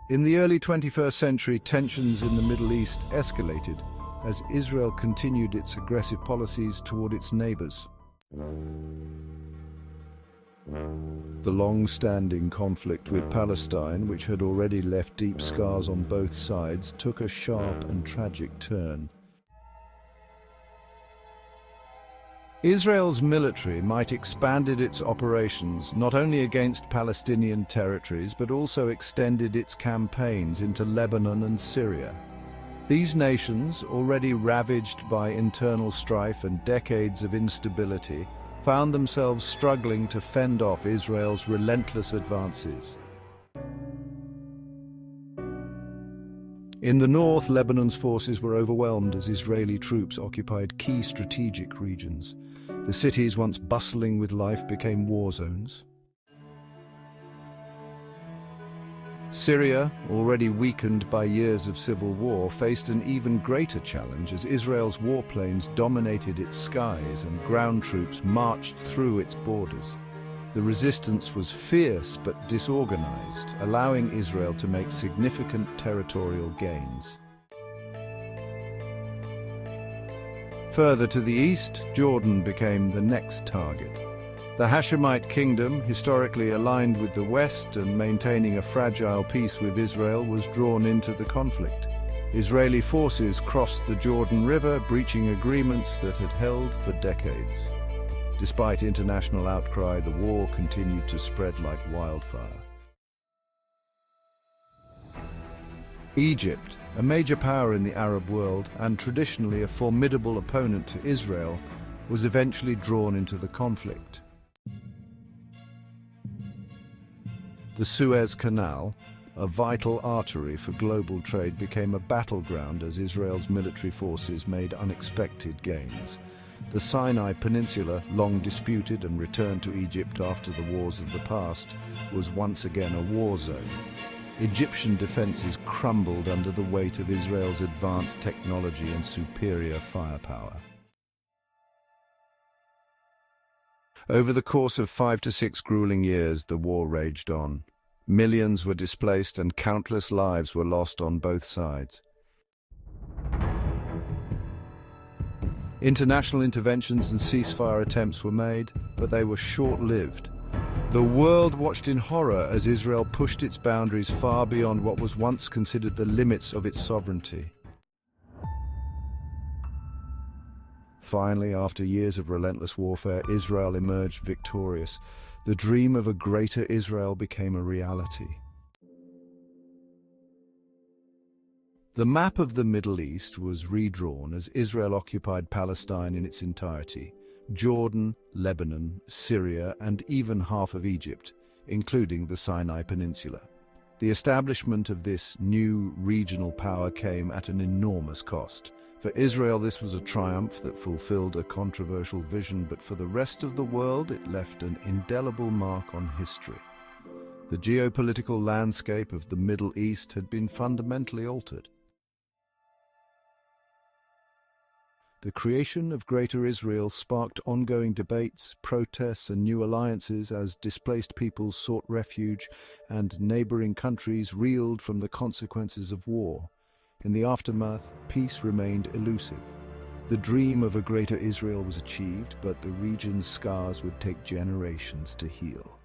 In the early 21st century, tensions in the Middle East escalated as Israel continued its aggressive policies toward its neighbors. The long-standing conflict with Palestine, which had already left deep scars on both sides, took a sharp and tragic turn. Israel's military might expanded its operations not only against Palestinian territories but also extended its campaigns into Lebanon and Syria. These nations, already ravaged by internal strife and decades of instability, found themselves struggling to fend off Israel's relentless advances. In the north, Lebanon's forces were overwhelmed as Israeli troops occupied key strategic regions. The cities, once bustling with life, became war zones. Syria, already weakened by years of civil war, faced an even greater challenge as Israel's warplanes dominated its skies and ground troops marched through its borders. The resistance was fierce but disorganized, allowing Israel to make significant territorial gains. Further to the east, Jordan became the next target. The Hashemite kingdom, historically aligned with the West and maintaining a fragile peace with Israel, was drawn into the conflict. Israeli forces crossed the Jordan River, breaching agreements that had held for decades. Despite international outcry, the war continued to spread like wildfire. Egypt, a major power in the Arab world and traditionally a formidable opponent to Israel, was eventually drawn into the conflict. The Suez Canal, a vital artery for global trade, became a battleground as Israel's military forces made unexpected gains. The Sinai Peninsula, long disputed and returned to Egypt after the wars of the past, was once again a war zone. Egyptian defenses crumbled under the weight of Israel's advanced technology and superior firepower. Over the course of 5 to 6 grueling years, the war raged on. Millions were displaced and countless lives were lost on both sides. International interventions and ceasefire attempts were made, but they were short-lived. The world watched in horror as Israel pushed its boundaries far beyond what was once considered the limits of its sovereignty. Finally, after years of relentless warfare, Israel emerged victorious. The dream of a greater Israel became a reality. The map of the Middle East was redrawn as Israel occupied Palestine in its entirety, Jordan, Lebanon, Syria, and even half of Egypt, including the Sinai Peninsula. The establishment of this new regional power came at an enormous cost. For Israel, this was a triumph that fulfilled a controversial vision, but for the rest of the world, it left an indelible mark on history. The geopolitical landscape of the Middle East had been fundamentally altered. The creation of Greater Israel sparked ongoing debates, protests, and new alliances as displaced peoples sought refuge and neighboring countries reeled from the consequences of war. In the aftermath, peace remained elusive. The dream of a Greater Israel was achieved, but the region's scars would take generations to heal.